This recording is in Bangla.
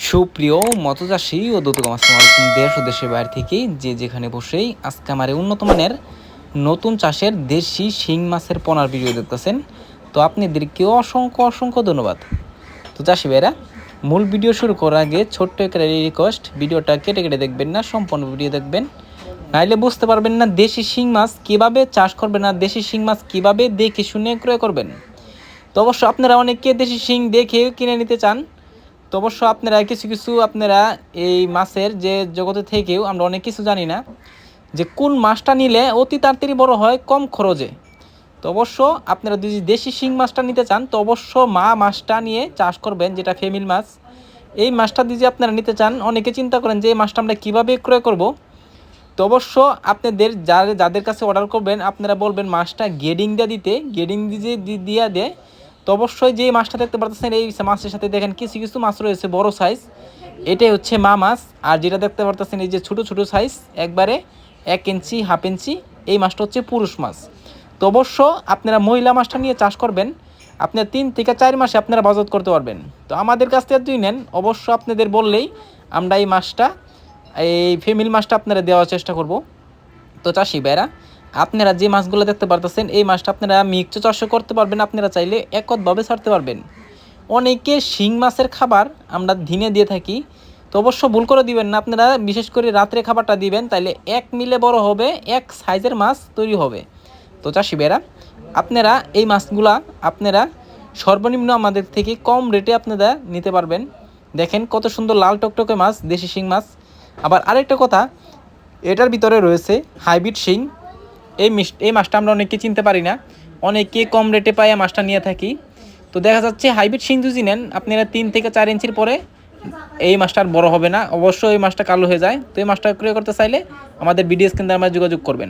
সুপ্রিয় মৎস্যচাষী ও দৌতকম আসসালামু আলাইকুম দেশ ও দেশের বাইরে থেকে যে যেখানে বসেই আজকে আমার উন্নত মানের নতুন চাষের দেশি শিং মাছের পোনার ভিডিও দেখতেছেন। তো আপনাদেরকে অসংখ্য অসংখ্য ধন্যবাদ। তো চাষি ভাইরা, মূল ভিডিও শুরু করার আগে ছোট্ট একটা রিকোয়েস্ট, ভিডিওটা কেটে কেটে দেখবেন না, সম্পূর্ণ ভিডিও দেখবেন, নাইলে বুঝতে পারবেন না দেশি শিং মাছ কীভাবে চাষ করবেন, না দেশি শিং মাছ কীভাবে দেখে শুনে ক্রয় করবেন। তো অবশ্য আপনারা অনেকে দেশি শিং দেখে কিনে নিতে চান। তো অবশ্য আপনারা কিছু কিছু আপনারা এই মাছের যে জগতে থেকেও আমরা অনেক কিছু জানি না যে কোন মাছটা নিলে অতি তাড়াতাড়ি বড় হয় কম খরচে। তো অবশ্য আপনারা যদি দেশি শিং মাছটা নিতে চান তো অবশ্য মাছটা নিয়ে চাষ করবেন, যেটা ফেমিল মাছ। এই মাছটা যদি আপনারা নিতে চান, অনেকে চিন্তা করেন যে এই মাছটা আমরা কীভাবে ক্রয় করব। তো অবশ্য আপনাদের যাদের কাছে অর্ডার করবেন আপনারা বলবেন মাছটা গেডিং দিয়ে দিতে, গেডিং দিয়ে দেয়। তো অবশ্যই যে মাছটা দেখতে পাচ্ছেন এই মাছের সাথে দেখেন কিছু কিছু মাছ রয়েছে বড় সাইজ, এটাই হচ্ছে মা মাছ। আর যেটা দেখতে পাচ্ছেন এই যে ছোটো ছোটো সাইজ একবারে 1 ইঞ্চি হাফ ইঞ্চি, এই মাছটা হচ্ছে পুরুষ মাছ। তো অবশ্য আপনারা মহিলা মাছটা নিয়ে চাষ করবেন, আপনার 3 থেকে 4 মাসে আপনারা বাজার করতে পারবেন। তো আমাদের কাছ থেকে তুই নেন, অবশ্য আপনাদের বললেই আমরা এই মাছটা, এই ফিমেল মাছটা আপনারা দেওয়ার চেষ্টা করব। তো চাষি ভাইরা, আপনারা যে মাছগুলো দেখতে পারতেছেন এই মাছটা আপনারা মিক্স চাষও করতে পারবেন, আপনারা চাইলে একতভাবে ছাড়তে পারবেন। অনেকে শিং মাছের খাবার আমরা দিনে দিয়ে থাকি, তো অবশ্য ভুল করে দিবেন না, আপনারা বিশেষ করে রাত্রে খাবারটা দিবেন, তাইলে এক মিলে বড় হবে, এক সাইজের মাছ তৈরি হবে। তো চাষি ভাইরা, আপনারা এই মাছগুলা আপনারা সর্বনিম্ন আমাদের থেকে কম রেটে আপনারা নিতে পারবেন। দেখেন কত সুন্দর লাল টকটকে মাছ, দেশি শিং মাছ। আবার আরেকটা কথা, এটার ভিতরে রয়েছে হাইব্রিড শিং। এই মাছটা আমরা অনেকে চিনতে পারি না, অনেকে কম রেটে পায় মাছটা নিয়ে থাকি। তো দেখা যাচ্ছে হাইব্রিড শিং যদি নেন আপনারা 3 থেকে 4 ইঞ্চির পরে এই মাছটা আর বড় হবে না, অবশ্যই এই মাছটা কালো হয়ে যায়। তো এই মাছটা ক্রয় করতে চাইলে আমাদের ভিডিও স্ক্রিনে আমরা যোগাযোগ করবেন।